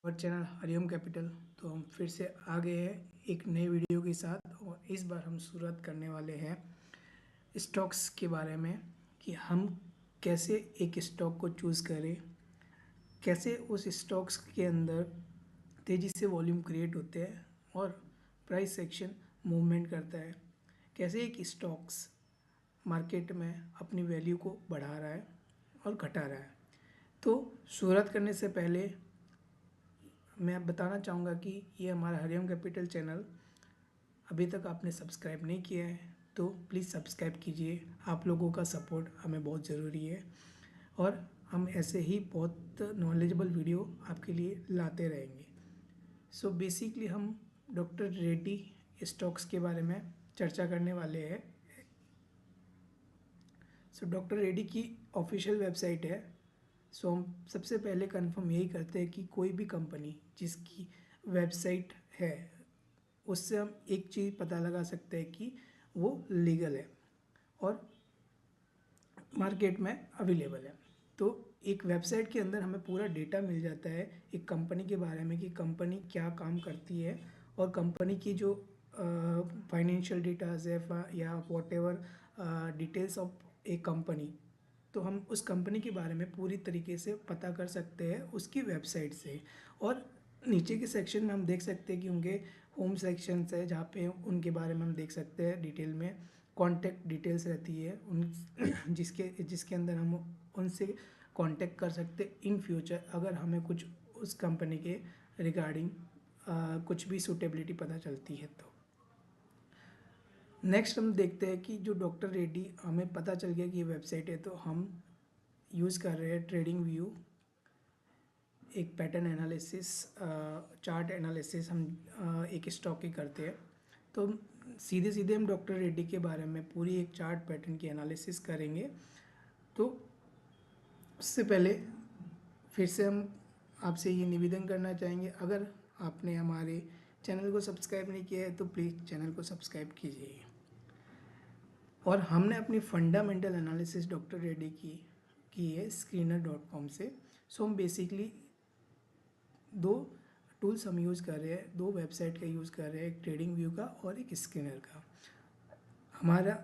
और channel Hariom capital. तो हम फिर से आ गए हैं एक नए वीडियो के साथ और इस बार हम शुरुआत करने वाले हैं स्टॉक्स के बारे में कि हम कैसे एक स्टॉक को चूज़ करें, कैसे उस स्टॉक्स के अंदर तेज़ी से वॉल्यूम क्रिएट होते हैं और प्राइस सेक्शन मूवमेंट करता है, कैसे एक स्टॉक्स मार्केट में अपनी वैल्यू को बढ़ा रहा है और घटा रहा है। तो शुरुआत करने से पहले मैं बताना चाहूँगा कि ये हमारा हरिओम कैपिटल चैनल अभी तक आपने सब्सक्राइब नहीं किया है तो प्लीज़ सब्सक्राइब कीजिए। आप लोगों का सपोर्ट हमें बहुत ज़रूरी है और हम ऐसे ही बहुत नॉलेजेबल वीडियो आपके लिए लाते रहेंगे। सो बेसिकली हम डॉक्टर रेड्डी स्टॉक्स के बारे में चर्चा करने वाले हैं। सो डॉक्टर रेड्डी की ऑफिशियल वेबसाइट है। सो हम सबसे पहले कंफर्म यही करते हैं कि कोई भी कंपनी जिसकी वेबसाइट है उससे हम एक चीज़ पता लगा सकते हैं कि वो लीगल है और मार्केट में अवेलेबल है। तो एक वेबसाइट के अंदर हमें पूरा डेटा मिल जाता है एक कंपनी के बारे में कि कंपनी क्या काम करती है और कंपनी की जो फाइनेंशियल डेटाज है या what ever details of A company, तो हम उस कंपनी के बारे में पूरी तरीके से पता कर सकते हैं उसकी वेबसाइट से। और नीचे के सेक्शन में हम देख सकते हैं कि उनके होम सेक्शंस है जहाँ पे उनके बारे में हम देख सकते हैं डिटेल में कॉन्टैक्ट डिटेल्स रहती है उन जिसके अंदर हम उनसे कांटेक्ट कर सकते इन फ्यूचर अगर हमें कुछ उस कंपनी के रिगार्डिंग कुछ भी सूटेबिलिटी पता चलती है। तो नेक्स्ट हम देखते हैं कि जो डॉक्टर रेड्डी हमें पता चल गया कि ये वेबसाइट है तो हम यूज़ कर रहे हैं ट्रेडिंग व्यू, एक पैटर्न एनालिसिस, चार्ट एनालिसिस हम एक स्टॉक की करते हैं। तो सीधे सीधे हम डॉक्टर रेड्डी के बारे में पूरी एक चार्ट पैटर्न की एनालिसिस करेंगे। तो उससे पहले फिर से हम आपसे ये निवेदन करना चाहेंगे, अगर आपने हमारे चैनल को सब्सक्राइब नहीं किया है तो प्लीज़ चैनल को सब्सक्राइब कीजिए। और हमने अपनी फंडामेंटल एनालिसिस डॉक्टर रेड्डी की है screener.com से। सो हम बेसिकली दो टूल्स हम यूज़ कर रहे हैं, दो वेबसाइट का यूज़ कर रहे हैं, एक ट्रेडिंग व्यू का और एक स्क्रीनर का। हमारा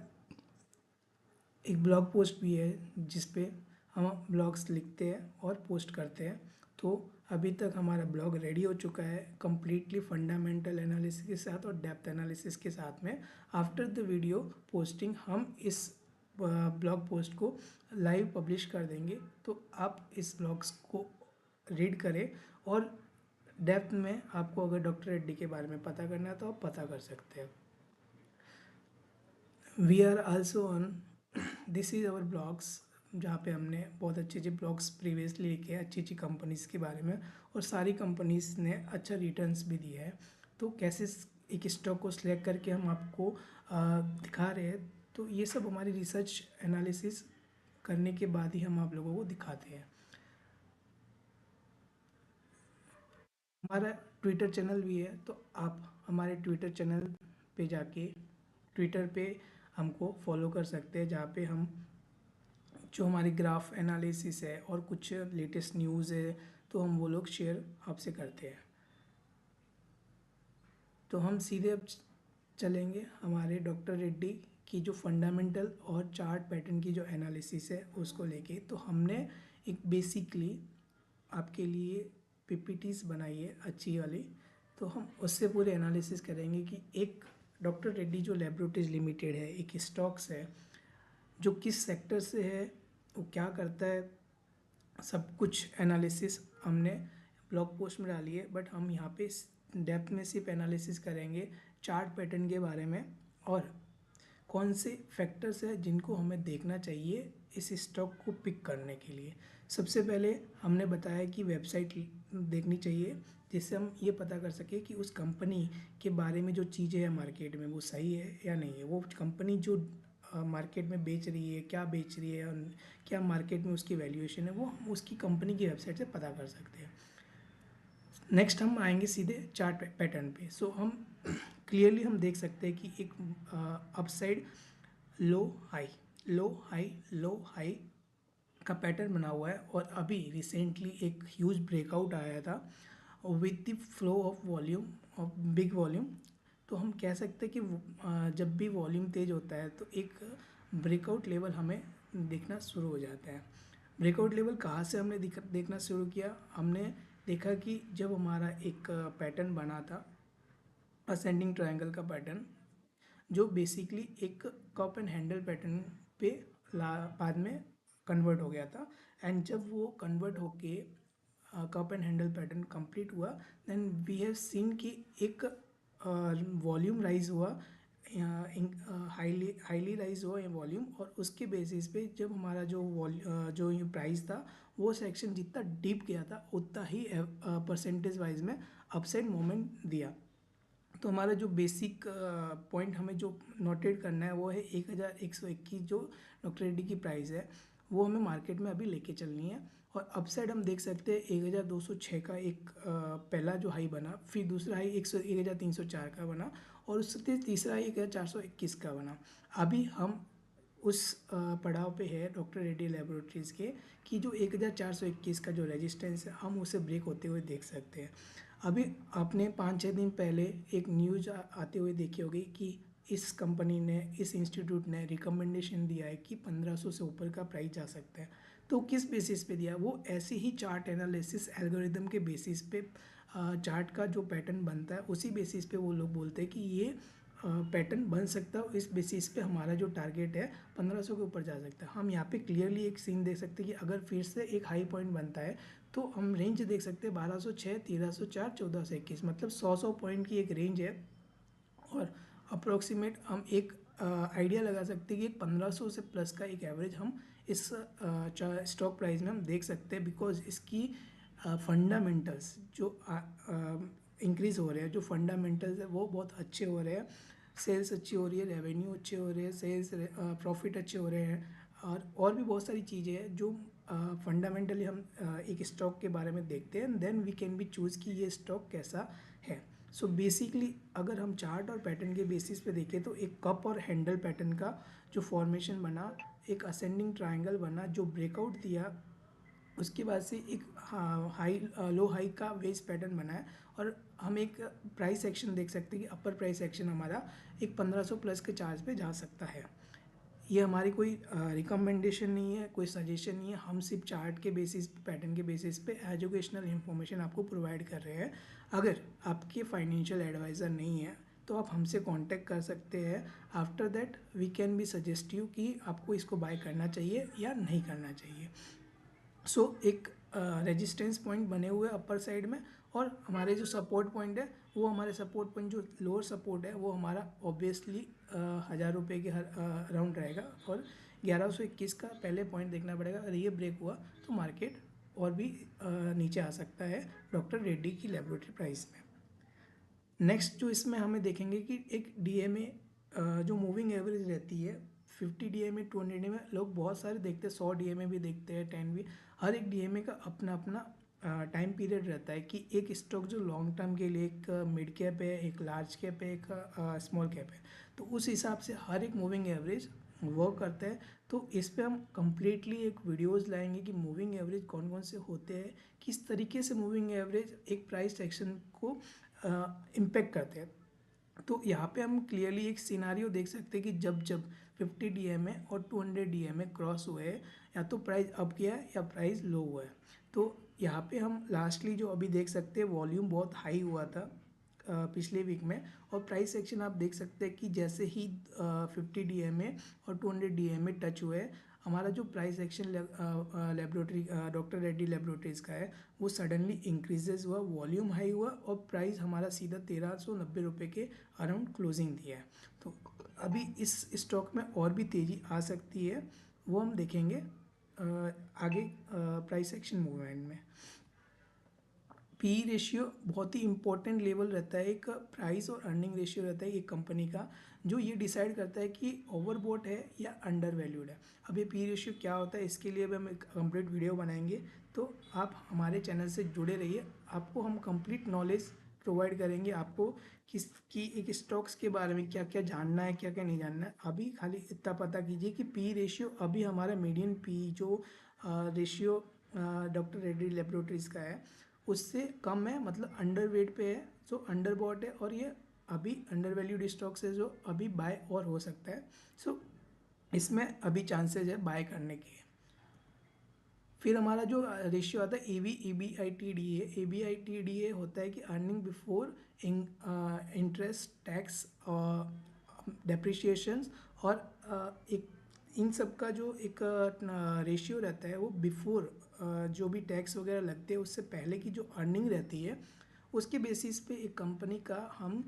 एक ब्लॉग पोस्ट भी है जिस पे हम ब्लॉग्स लिखते हैं और पोस्ट करते हैं। तो अभी तक हमारा ब्लॉग रेडी हो चुका है कम्प्लीटली फंडामेंटल एनालिसिस के साथ और डेप्थ एनालिसिस के साथ में। आफ्टर द वीडियो पोस्टिंग हम इस ब्लॉग पोस्ट को लाइव पब्लिश कर देंगे, तो आप इस ब्लॉग्स को रीड करें और डेप्थ में आपको अगर डॉक्टर रेड्डी के बारे में पता करना है तो आप पता कर सकते हैं। We are also on this is our blogs, जहाँ पे हमने बहुत अच्छे अच्छे ब्लॉग्स प्रीवियसली लिखे हैं अच्छी अच्छी कंपनीज़ के बारे में और सारी कंपनीज़ ने अच्छा रिटर्न्स भी दिया है। तो कैसे एक स्टॉक को सिलेक्ट करके हम आपको दिखा रहे हैं, तो ये सब हमारी रिसर्च एनालिसिस करने के बाद ही हम आप लोगों को दिखाते हैं। हमारा ट्विटर चैनल भी है, तो आप हमारे ट्विटर चैनल पे जाके ट्विटर पे हमको फॉलो कर सकते हैं, जहाँ पे हम जो हमारी ग्राफ एनालिसिस है और कुछ लेटेस्ट न्यूज़ है तो हम वो लोग शेयर आपसे करते हैं। तो हम सीधे अब चलेंगे हमारे डॉक्टर रेड्डी की जो फंडामेंटल और चार्ट पैटर्न की जो एनालिसिस है उसको लेके। तो हमने एक बेसिकली आपके लिए पीपीटीज बनाई है अच्छी वाली, तो हम उससे पूरे एनालिसिस करेंगे कि एक डॉक्टर रेड्डी जो लेबोरेटरीज लिमिटेड है, एक स्टॉक्स है जो किस सेक्टर से है, वो क्या करता है, सब कुछ एनालिसिस हमने ब्लॉग पोस्ट में डाली है। बट हम यहाँ पे डेप्थ में सिर्फ एनालिसिस करेंगे चार्ट पैटर्न के बारे में और कौन से फैक्टर्स है जिनको हमें देखना चाहिए इस स्टॉक को पिक करने के लिए। सबसे पहले हमने बताया कि वेबसाइट देखनी चाहिए जिससे हम ये पता कर सके कि उस कंपनी के बारे में जो चीज़ें हैं मार्केट में वो सही है या नहीं है, वो कंपनी जो मार्केट में बेच रही है, क्या बेच रही है और क्या मार्केट में उसकी वैल्यूएशन है, वो हम उसकी कंपनी की वेबसाइट से पता कर सकते हैं। नेक्स्ट हम आएंगे सीधे चार्ट पैटर्न पे। सो हम क्लियरली हम देख सकते हैं कि एक upside low high low high low high का पैटर्न बना हुआ है और अभी रिसेंटली एक ह्यूज ब्रेकआउट आया था with the flow of volume of big volume. तो हम कह सकते हैं कि जब भी वॉल्यूम तेज होता है तो एक ब्रेकआउट लेवल हमें देखना शुरू हो जाता है। ब्रेकआउट लेवल कहाँ से हमने देखना शुरू किया, हमने देखा कि जब हमारा एक पैटर्न बना था असेंडिंग ट्रायंगल का पैटर्न, जो बेसिकली एक कप एंड हैंडल पैटर्न पे बाद में कन्वर्ट हो गया था। एंड जब वो कन्वर्ट होके cup and handle pattern complete हुआ, देन वी हैव सीन कि एक वॉल्यूम राइज हुआ, हाईली राइज हुआ ये वॉल्यूम, और उसके बेसिस पे जब हमारा जो ये प्राइस था वो सेक्शन जितना डीप गया था उतना ही परसेंटेज वाइज में अपसाइड मोमेंट दिया। तो हमारा जो बेसिक पॉइंट हमें जो नोटेट करना है वो है 1121 जो डॉक्टर रेड्डी की प्राइस है वो हमें मार्केट में अभी लेके चलनी है। और अपसाइड हम देख सकते हैं 1206 का एक पहला जो हाई बना, फिर दूसरा हाई 1304 का बना, और उससे तीसरा हाई 1421 का बना। अभी हम उस पड़ाव पे है डॉक्टर रेड्डी लेबोरेटरीज़ के कि जो 1421 का जो रेजिस्टेंस है हम उसे ब्रेक होते हुए देख सकते हैं। अभी आपने 5-6 दिन पहले एक न्यूज आते हुए देखी होगी कि इस कंपनी ने, इस इंस्टीट्यूट ने रिकमेंडेशन दिया है कि 1500 से ऊपर का प्राइस जा सकता है। तो किस बेसिस पे दिया, वो ऐसे ही चार्ट एनालिसिस एल्गोरिदम के बेसिस पे चार्ट का जो पैटर्न बनता है उसी बेसिस पे वो लोग बोलते हैं कि ये पैटर्न बन सकता है। इस बेसिस पे हमारा जो टारगेट है 1500 के ऊपर जा सकता है। हम यहाँ पे क्लियरली एक सीन देख सकते हैं कि अगर फिर से एक हाई पॉइंट बनता है तो हम रेंज देख सकते हैं 1206, 1304, 1421, मतलब 100 पॉइंट की एक रेंज है। और अप्रोक्सीमेट हम एक आइडिया लगा सकते हैं कि 1500 से प्लस का एक एवरेज हम इस स्टॉक प्राइस में हम देख सकते हैं, बिकॉज इसकी फंडामेंटल्स जो इंक्रीज़ हो रहे हैं, जो फंडामेंटल्स है वो बहुत अच्छे हो रहे हैं। सेल्स अच्छी हो रही है, रेवेन्यू अच्छे हो रहे हैं, सेल्स प्रॉफिट अच्छे हो रहे हैं, और भी बहुत सारी चीज़ें हैं जो फंडामेंटली हम एक स्टॉक के बारे में देखते हैं, then we can be choose कि ये स्टॉक कैसा है। सो बेसिकली अगर हम चार्ट और पैटर्न के बेसिस पे देखें तो एक कप और हैंडल पैटर्न का जो फॉर्मेशन बना, एक असेंडिंग ट्रायंगल बना जो ब्रेकआउट दिया, उसके बाद से एक हाई लो हाई का वेज पैटर्न बना है। और हम एक प्राइस एक्शन देख सकते हैं कि अपर प्राइस एक्शन हमारा एक 1500 प्लस के चार्ज पे जा सकता है। ये हमारी कोई रिकमेंडेशन नहीं है, कोई सजेशन नहीं है, हम सिर्फ चार्ट के बेसिस पे, पैटर्न के बेसिस पे एजुकेशनल इन्फॉर्मेशन आपको प्रोवाइड कर रहे हैं। अगर आपके फाइनेंशियल एडवाइज़र नहीं है तो आप हमसे कांटेक्ट कर सकते हैं। After that we can be suggest you कि आपको इसको बाय करना चाहिए या नहीं करना चाहिए। सो एक रेजिस्टेंस पॉइंट बने हुए अपर साइड में, और हमारे जो सपोर्ट पॉइंट है वो हमारे सपोर्ट पॉइंट जो लोअर सपोर्ट है वो हमारा ऑब्वियसली 1000 रुपये के अराउंड रहेगा, और 1121 का पहले पॉइंट देखना पड़ेगा। अगर ये ब्रेक हुआ तो मार्केट और भी नीचे आ सकता है डॉक्टर रेड्डी की लेबोरेटरी प्राइस में। नेक्स्ट जो इसमें हमें देखेंगे कि एक डीएमए जो मूविंग एवरेज रहती है 50 डीएमए, 200 डीएमए, लोग बहुत सारे देखते हैं, 100 डीएमए भी देखते हैं, 10 भी। हर एक डीएमए का अपना अपना टाइम पीरियड रहता है कि एक स्टॉक जो लॉन्ग टर्म के लिए एक मिड कैप है, एक लार्ज कैप है, एक स्मॉल कैप है, तो उस हिसाब से हर एक मूविंग एवरेज वर्क करता है। तो इस पे हम कम्प्लीटली एक वीडियोस लाएंगे कि मूविंग एवरेज कौन कौन से होते हैं, किस तरीके से मूविंग एवरेज एक प्राइस सेक्शन को इम्पेक्ट करते हैं। तो यहाँ पे हम क्लियरली एक सिनारियो देख सकते हैं कि जब जब 50 डीएमए और 200 डीएमए क्रॉस हुए हैं, या तो प्राइस अप गया है या प्राइस लो हुआ है। तो यहाँ पे हम लास्टली जो अभी देख सकते हैं वॉल्यूम बहुत हाई हुआ था पिछले वीक में, और प्राइस सेक्शन आप देख सकते हैं कि जैसे ही 50 डीएमए और 200 डीएमए टच हुए, हमारा जो price action laboratory doctor Reddy laboratories का है वो सडनली इंक्रीजेज हुआ, वॉल्यूम हाई हुआ, और प्राइस हमारा सीधा 1390 रुपये के अराउंड क्लोजिंग दिया है। तो अभी इस स्टॉक में और भी तेज़ी आ सकती है, वो हम देखेंगे आगे प्राइस एक्शन मूवमेंट में। पी रेशियो बहुत ही इंपॉर्टेंट लेवल रहता है, एक प्राइस और अर्निंग रेशियो रहता है एक कंपनी का, जो ये डिसाइड करता है कि ओवरबॉट है या अंडर वैल्यूड है। अब ये पी रेशियो क्या होता है इसके लिए भी हम एक कंप्लीट वीडियो बनाएंगे, तो आप हमारे चैनल से जुड़े रहिए। आपको हम कंप्लीट नॉलेज प्रोवाइड करेंगे, आपको किसकी एक स्टॉक्स के बारे में क्या क्या जानना है, क्या क्या नहीं जानना है। अभी खाली इतना पता कीजिए कि पी रेशियो अभी हमारा मीडियन पी जो रेशियो डॉक्टर रेड्डी लेबोरेटरीज़ का है उससे कम है, मतलब अंडर वेट पे है, जो अंडर बॉट है, और ये अभी अंडर वैल्यूड स्टॉक्स है जो अभी बाय और हो सकता है। सो इसमें अभी चांसेस है बाय करने के। फिर हमारा जो रेशियो आता है EV/EBITDA, EBITDA होता है कि अर्निंग बिफोर इंटरेस्ट, टैक्स और डेप्रिसिएशंस, और एक इन सब का जो एक रेशियो रहता है वो बिफोर जो भी टैक्स वगैरह लगते हैं उससे पहले की जो अर्निंग रहती है, उसके बेसिस पे एक कंपनी का हम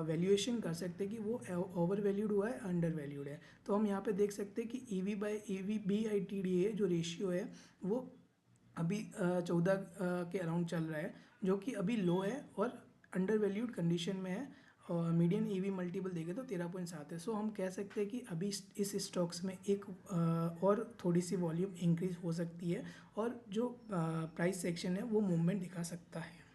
वैल्यूएशन कर सकते हैं कि वो ओवर वैल्यूड हुआ है, अंडर वैल्यूड है। तो हम यहाँ पे देख सकते हैं कि EV/EBITDA जो रेशियो है वो अभी 14 के अराउंड चल रहा है, जो कि अभी लो है और अंडर वैल्यूड कंडीशन में है। और मीडियन EV मल्टीपल देखें तो 13.7 है। सो हम कह सकते हैं कि अभी इस स्टॉक्स में एक और थोड़ी सी वॉल्यूम इंक्रीज हो सकती है, और जो प्राइस सेक्शन है वो मूवमेंट दिखा सकता है।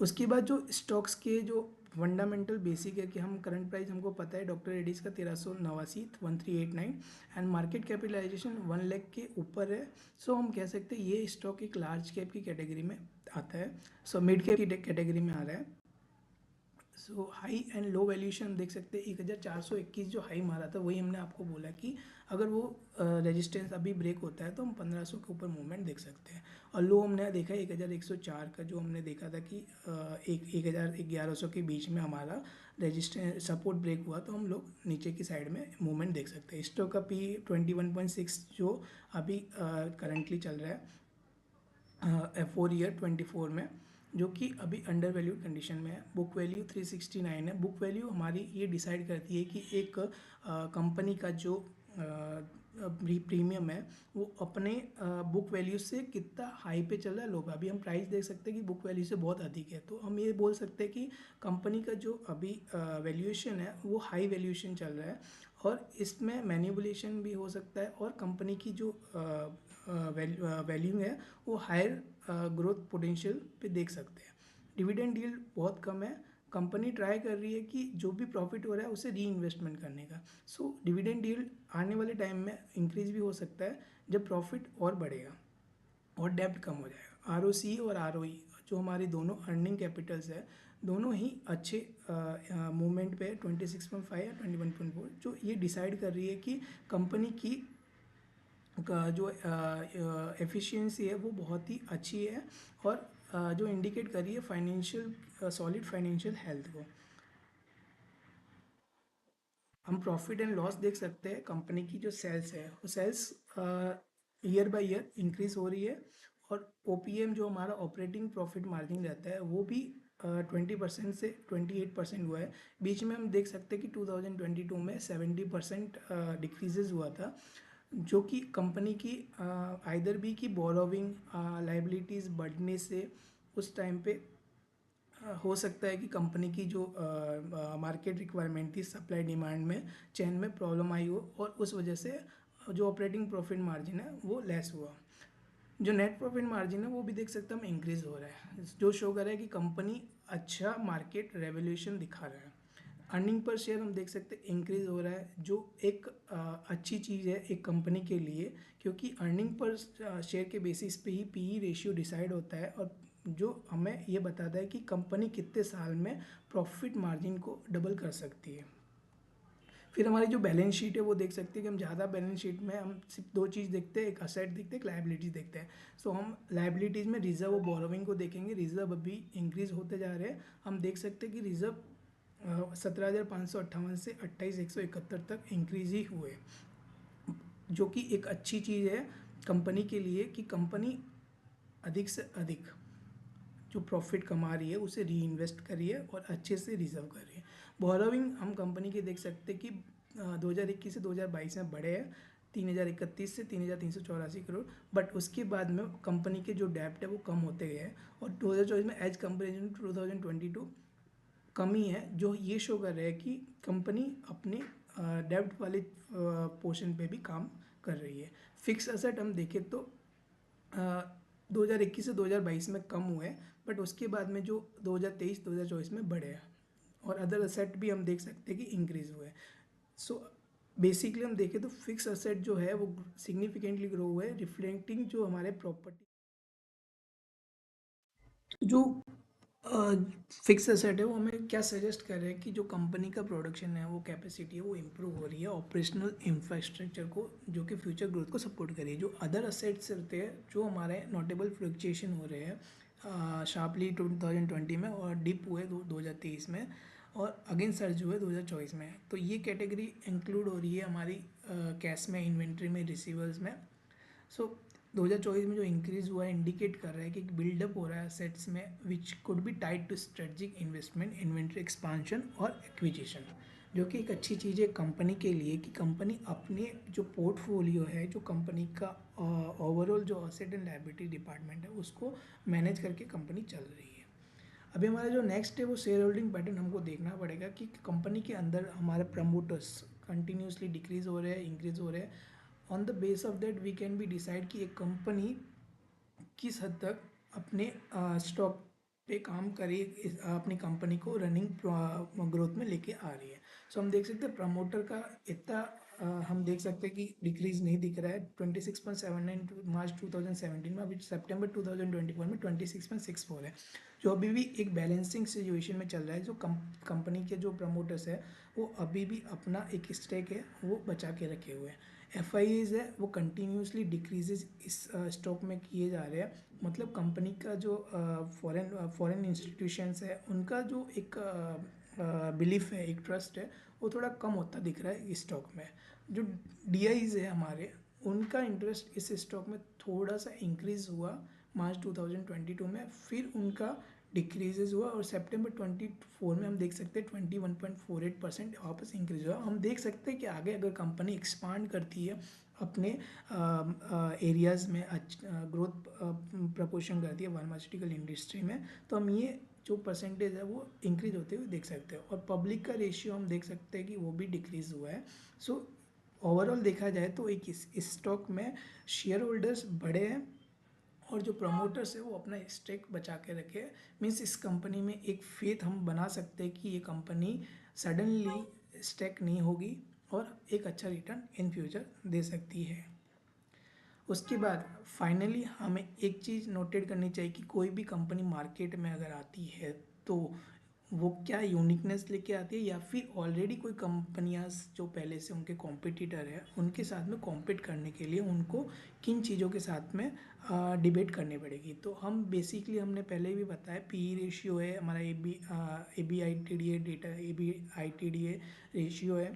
उसके बाद जो स्टॉक्स के जो फंडामेंटल बेसिक है कि हम करंट प्राइस हमको पता है डॉक्टर रेड्डीज़ का 1389, 1389, एंड मार्केट कैपिटलाइजेशन 1 लाख के ऊपर है। सो हम कह सकते हैं ये स्टॉक एक लार्ज कैप की कैटेगरी में आता है, सो मिड कैप की कैटेगरी में आ रहा है। सो हाई एंड लो वैल्यूएशन देख सकते हैं, 1421 जो हाई मारा था वही हमने आपको बोला कि अगर वो रेजिस्टेंस अभी ब्रेक होता है तो हम 1500 के ऊपर मूवमेंट देख सकते हैं। और लो हमने देखा है 1104 का, जो हमने देखा था कि 1100 के बीच में हमारा रेजिस्टेंस सपोर्ट ब्रेक हुआ तो हम लोग नीचे की साइड में मूवमेंट देख सकते हैं। स्टॉक का P 21.6 जो अभी करंटली चल रहा है 4 ईयर 24 में, जो कि अभी अंडर वैल्यूड कंडीशन में है। बुक वैल्यू 369 है। बुक वैल्यू हमारी ये डिसाइड करती है कि एक कंपनी का जो प्रीमियम है वो अपने बुक वैल्यू से कितना हाई पे चल रहा है, लो पे। अभी हम प्राइस देख सकते हैं कि बुक वैल्यू से बहुत अधिक है, तो हम ये बोल सकते हैं कि कंपनी का जो अभी वैल्यूएशन है वो हाई वैल्यूएशन चल रहा है, और इसमें मैनिपुलेशन भी हो सकता है, और कंपनी की जो वैल्यू है वो हायर ग्रोथ पोटेंशियल पे देख सकते हैं। डिविडेंड यील्ड बहुत कम है। कंपनी ट्राई कर रही है कि जो भी प्रॉफिट हो रहा है उसे री इन्वेस्टमेंट करने का। सो डिविडेंड यील्ड आने वाले टाइम में इंक्रीज भी हो सकता है जब प्रॉफिट और बढ़ेगा और डेब्ट कम हो जाएगा। ROCE और ROE जो हमारी दोनों अर्निंग कैपिटल्स है, दोनों ही अच्छे मूवमेंट पे है, 26.5 या 21.4, जो ये डिसाइड कर रही है कि कंपनी की का जो एफिशिएंसी है वो बहुत ही अच्छी है, और जो इंडिकेट कर रही है फाइनेंशियल सॉलिड फाइनेंशियल हेल्थ को। हम प्रॉफिट एंड लॉस देख सकते हैं। कंपनी की जो सेल्स है वो sales year by year increase हो रही है, और OPM जो हमारा ऑपरेटिंग प्रॉफिट मार्जिन रहता है वो भी 20% से 28% हुआ है। बीच में हम देख सकते हैं कि 2022 में 70% डिक्रीजेज हुआ था, जो कि कंपनी की आइदर भी की बोरोविंग लाइबिलिटीज़ बढ़ने से उस टाइम पे हो सकता है कि कंपनी की जो मार्केट रिक्वायरमेंट थी सप्लाई डिमांड में, चेन में प्रॉब्लम आई हो, और उस वजह से जो ऑपरेटिंग प्रॉफिट मार्जिन है वो लेस हुआ। जो नेट प्रॉफिट मार्जिन है वो भी देख सकते हैं हम इंक्रीज हो रहा है, जो शो कर रहा है कि कंपनी अच्छा मार्केट रेवोल्यूशन दिखा रहा है। अर्निंग पर शेयर हम देख सकते हैं इंक्रीज हो रहा है, जो एक अच्छी चीज़ है एक कंपनी के लिए, क्योंकि अर्निंग पर शेयर के बेसिस पे ही PE रेशियो डिसाइड होता है, और जो हमें ये बताता है कि कंपनी कितने साल में प्रॉफिट मार्जिन को डबल कर सकती है। फिर हमारी जो बैलेंस शीट है वो देख सकते हैं कि हम ज़्यादा बैलेंस शीट में हम सिर्फ दो चीज़ देखते हैं, एक असेट देखते हैं, एक लाइबिलिटीज़ देखते हैं। सो हम लाइबिलिटीज़ में रिजर्व और बोरोविंग को देखेंगे। रिजर्व अभी इंक्रीज होते जा रहे हैं। हम देख सकते हैं कि रिजर्व 17,558 से 28,171 तक इंक्रीज ही हुए, जो कि एक अच्छी चीज़ है कंपनी के लिए कि कंपनी अधिक से अधिक जो प्रॉफिट कमा रही है उसे री इन्वेस्ट कर रही है और अच्छे से रिजर्व कर रही है। बोरोविंग हम कंपनी के देख सकते हैं कि 2021 से 2022 में बढ़े हैं 3,031 से 3,384 करोड़, बट उसके बाद में कंपनी के जो डेप्ट है वो कम होते गए हैं, और 2024 में एज कंपेरिजन टू 2022 कमी है, जो ये शो कर रहा है कि कंपनी अपने डेब्ट वाले पोर्शन पे भी काम कर रही है। फिक्स असेट हम देखें तो 2021 से 2022 में कम हुए, बट उसके बाद में जो 2023-2024 में बढ़े हैं, और अदर असेट भी हम देख सकते हैं कि इंक्रीज हुए। सो बेसिकली हम देखें तो फिक्स असेट जो है वो सिग्निफिकेंटली ग्रो हुए, रिफ्लेक्टिंग जो हमारे प्रॉपर्टी जो फिक्स एसेट है वो हमें क्या सजेस्ट कर रहे हैं कि जो कंपनी का प्रोडक्शन है, वो कैपेसिटी है, वो इम्प्रूव हो रही है ऑपरेशनल इंफ्रास्ट्रक्चर को, जो कि फ्यूचर ग्रोथ को सपोर्ट करिए। जो अदर असेट्स रहते हैं जो हमारे नोटेबल फ्लक्चुएशन हो रहे हैं शार्पली 2020 में और डिप हुए 2023 में और अगेन सर्ज हुए 2024 में, तो ये कैटेगरी इंक्लूड हो रही है हमारी कैश में, इन्वेंट्री में, रिसीवर्स में। सो 2024 में जो इंक्रीज हुआ है इंडिकेट कर रहा है कि बिल्डअप हो रहा है असेट्स में which could be tied to strategic investment, inventory expansion और एक्विजिशन, जो कि एक अच्छी चीज़ है कंपनी के लिए कि कंपनी अपने जो पोर्टफोलियो है, जो कंपनी का ओवरऑल जो असेट एंड लायबिलिटी डिपार्टमेंट है उसको मैनेज करके कंपनी चल रही है। अभी हमारा जो नेक्स्ट है वो शेयर होल्डिंग पैटर्न हमको देखना पड़ेगा कि कंपनी के अंदर हमारे प्रमोटर्स कंटिन्यूसली डिक्रीज हो रहे हैं, इंक्रीज हो रहे हैं। On the base of that we can be decide कि एक कंपनी किस हद तक अपने स्टॉक पे काम करी, अपनी कंपनी को रनिंग ग्रोथ में लेके आ रही है। सो हम देख सकते हैं प्रमोटर का इतना हम देख सकते हैं कि डिक्रीज नहीं दिख रहा है 26.79 मार्च 2017 में, अभी सितंबर 2024 में 26.64 है, जो अभी भी एक बैलेंसिंग सिचुएशन में चल रहा है। जो कंपनी के जो प्रमोटर्स है वो अभी भी अपना एक स्टेक है वो बचा के रखे हुए हैं। एफ आई एज है वो कंटिन्यूसली डिक्रीजेज इस स्टॉक में किए जा रहे हैं, मतलब कंपनी का जो फॉरेन इंस्टीट्यूशंस है उनका जो एक बिलीफ है, एक ट्रस्ट है, वो थोड़ा कम होता दिख रहा है इस स्टॉक में। जो डी आईज है हमारे, उनका इंटरेस्ट इस स्टॉक में थोड़ा सा इंक्रीज हुआ मार्च 2022 में, फिर उनका डिक्रीजेज हुआ और सितंबर 24 में हम देख सकते हैं 21.48% वापस इंक्रीज हुआ। हम देख सकते हैं कि आगे अगर कंपनी एक्सपांड करती है अपने एरियाज़ में, ग्रोथ प्रपोर्शन करती है फार्मास्यूटिकल इंडस्ट्री में, तो हम ये जो परसेंटेज है वो इंक्रीज होते हुए देख सकते हैं। और पब्लिक का रेशियो हम देख सकते हैं कि वो भी डिक्रीज हुआ है। सो ओवरऑल देखा जाए तो एक इस स्टॉक में शेयर होल्डर्स बड़े हैं और जो प्रमोटर्स है वो अपना स्टेक बचा के रखे। मीन्स इस कंपनी में एक फेथ हम बना सकते हैं कि ये कंपनी सडनली स्टेक नहीं होगी और एक अच्छा रिटर्न इन फ्यूचर दे सकती है। उसके बाद फाइनली हमें एक चीज़ नोटेड करनी चाहिए कि कोई भी कंपनी मार्केट में अगर आती है तो वो क्या यूनिकनेस लेके आती है, या फिर ऑलरेडी कोई कंपनियां जो पहले से उनके कॉम्पिटिटर है उनके साथ में कॉम्पीट करने के लिए उनको किन चीज़ों के साथ में डिबेट करनी पड़ेगी। तो हम बेसिकली हमने पहले भी बताया पी रेशियो है हमारा, A B I T D A data, A B I T D A ratio है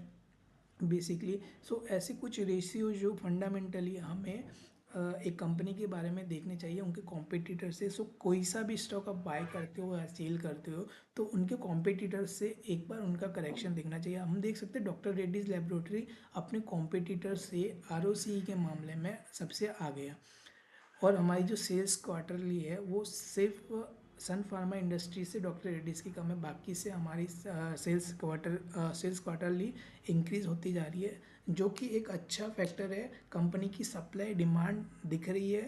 बेसिकली। सो ऐसे कुछ रेशियो जो फंडामेंटली हमें एक कंपनी के बारे में देखने चाहिए उनके कॉम्पिटिटर से। सो कोई सा भी स्टॉक आप बाय करते हो या सेल करते हो तो उनके कॉम्पिटिटर से एक बार उनका करेक्शन देखना चाहिए। हम देख सकते हैं डॉक्टर रेड्डीज लेबोरेटरी अपने कॉम्पिटिटर से आर के मामले में सबसे आगे है और हमारी जो सेल्स क्वार्टरली है वो सिर्फ सन फार्मा इंडस्ट्री से डॉक्टर रेड्डीज की कम है, बाकी से हमारी सेल्स क्वार्टरली इंक्रीज होती जा रही है, जो कि एक अच्छा फैक्टर है। कंपनी की सप्लाई डिमांड दिख रही है,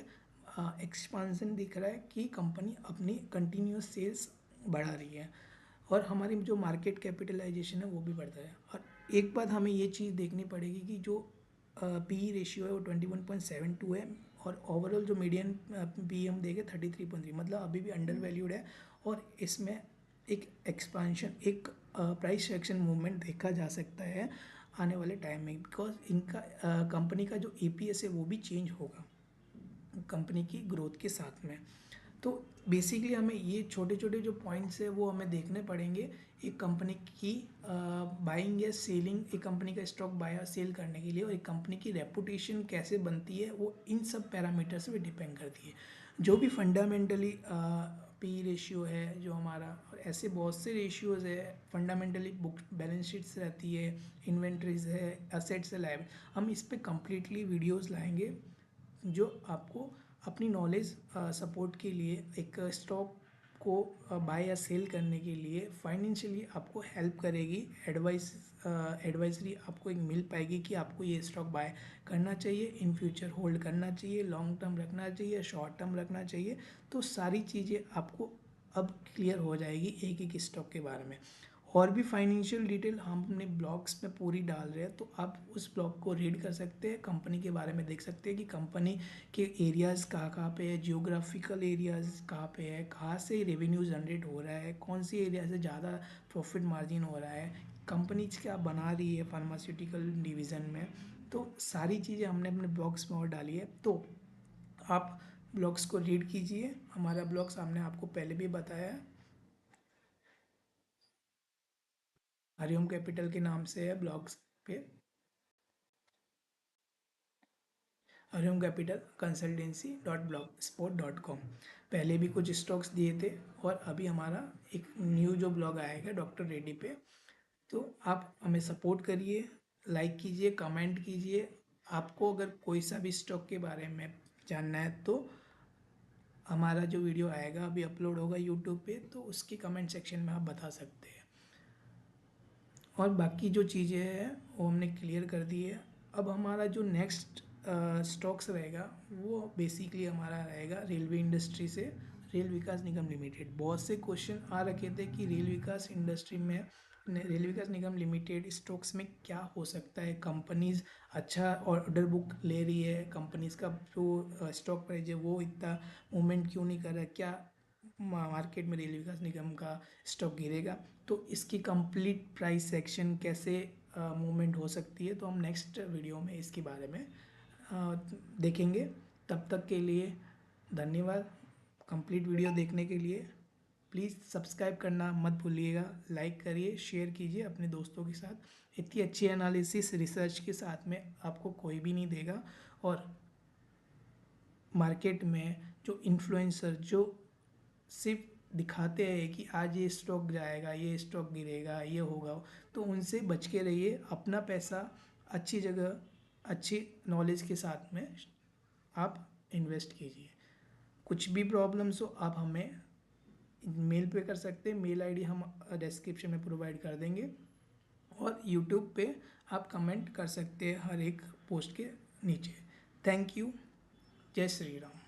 एक्सपांसन दिख रहा है कि कंपनी अपनी कंटिन्यूस सेल्स बढ़ा रही है और हमारी जो मार्केट कैपिटलाइजेशन है वो भी बढ़ रहा है। और एक बात हमें ये चीज़ देखनी पड़ेगी कि जो पी रेशियो है वो 21.72 है और ओवरऑल जो मीडियन पी हम देखें 33.3, मतलब अभी भी अंडर वैल्यूड है। और इसमें एक एक्सपांशन, एक प्राइस सेक्शन मूवमेंट देखा जा सकता है आने वाले टाइम में, बिकॉज इनका कंपनी का जो ईपीएस है वो भी चेंज होगा कंपनी की ग्रोथ के साथ में। तो बेसिकली हमें ये छोटे छोटे जो पॉइंट्स है वो हमें देखने पड़ेंगे एक कंपनी की बाइंग या सेलिंग, एक कंपनी का स्टॉक बाय या सेल करने के लिए, और एक कंपनी की रेपुटेशन कैसे बनती है वो इन सब पैरामीटर्स पे डिपेंड करती है। जो भी फंडामेंटली पी रेशियो है जो हमारा, और ऐसे बहुत से रेशियोज़ है फंडामेंटली, बुक बैलेंस शीट्स रहती है, इन्वेंट्रीज है, असेट्स है, लाइव, हम इस पर कम्प्लीटली वीडियोज़ लाएंगे जो आपको अपनी नॉलेज सपोर्ट के लिए एक स्टॉक को बाय या सेल करने के लिए फाइनेंशियली आपको हेल्प करेगी। एडवाइजरी आपको एक मिल पाएगी कि आपको ये स्टॉक बाय करना चाहिए, इन फ्यूचर होल्ड करना चाहिए, लॉन्ग टर्म रखना चाहिए, शॉर्ट टर्म रखना चाहिए। तो सारी चीज़ें आपको अब क्लियर हो जाएगी एक एक स्टॉक के बारे में। और भी फाइनेंशियल डिटेल हम अपने ब्लॉग्स में पूरी डाल रहे हैं, तो आप उस ब्लॉग को रीड कर सकते हैं, कंपनी के बारे में देख सकते हैं कि कंपनी के एरियाज़ कहाँ कहाँ पे है, जियोग्राफिकल एरियाज़ कहाँ पे है, कहाँ से रेवेन्यू जनरेट हो रहा है, कौन सी एरिया से ज़्यादा प्रॉफिट मार्जिन हो रहा है, कंपनी क्या बना रही है फार्मास्यूटिकल डिवीज़न में। तो सारी चीज़ें हमने अपने ब्लॉग्स में और डाली है, तो आप ब्लॉग्स को रीड कीजिए। हमारा ब्लॉग सामने आपको पहले भी बताया है, हरिओम कैपिटल के नाम से है ब्लॉग्स पे, हरिओम कैपिटल कंसल्टेंसी .blogspot.com। पहले भी कुछ स्टॉक्स दिए थे और अभी हमारा एक न्यू जो ब्लॉग आएगा डॉक्टर रेड्डी पे। तो आप हमें सपोर्ट करिए, लाइक कीजिए, कमेंट कीजिए। आपको अगर कोई सा भी स्टॉक के बारे में जानना है तो हमारा जो वीडियो आएगा अभी अपलोड होगा यूट्यूब पे, तो उसकी कमेंट सेक्शन में आप बता सकते हैं। और बाकी जो चीज़ें हैं वो हमने क्लियर कर दी है। अब हमारा जो नेक्स्ट स्टॉक्स रहेगा वो बेसिकली हमारा रहेगा रेलवे इंडस्ट्री से, रेल विकास निगम लिमिटेड। बहुत से क्वेश्चन आ रखे थे कि रेल विकास इंडस्ट्री में रेल विकास निगम लिमिटेड स्टॉक्स में क्या हो सकता है, कंपनीज अच्छा ऑर्डर बुक ले रही है, कंपनीज का जो स्टॉक प्राइस है वो इतना मूवमेंट क्यों नहीं कर रहा है, क्या मार्केट में रेल विकास निगम का स्टॉक गिरेगा, तो इसकी कंप्लीट प्राइस सेक्शन कैसे मूवमेंट हो सकती है, तो हम नेक्स्ट वीडियो में इसके बारे में देखेंगे। तब तक के लिए धन्यवाद। कंप्लीट वीडियो देखने के लिए प्लीज़ सब्सक्राइब करना मत भूलिएगा, लाइक करिए, शेयर कीजिए अपने दोस्तों के साथ। इतनी अच्छी एनालिसिस रिसर्च के साथ में आपको कोई भी नहीं देगा। और मार्केट में जो इन्फ्लुएंसर जो सिर्फ दिखाते हैं कि आज ये स्टॉक जाएगा, ये स्टॉक गिरेगा, ये होगा, तो उनसे बच के रहिए। अपना पैसा अच्छी जगह अच्छी नॉलेज के साथ में आप इन्वेस्ट कीजिए। कुछ भी प्रॉब्लम्स हो आप हमें मेल पे कर सकते हैं, मेल आईडी हम डिस्क्रिप्शन में प्रोवाइड कर देंगे। और यूट्यूब पे आप कमेंट कर सकते हैं हर एक पोस्ट के नीचे। Thank you. जय श्री राम।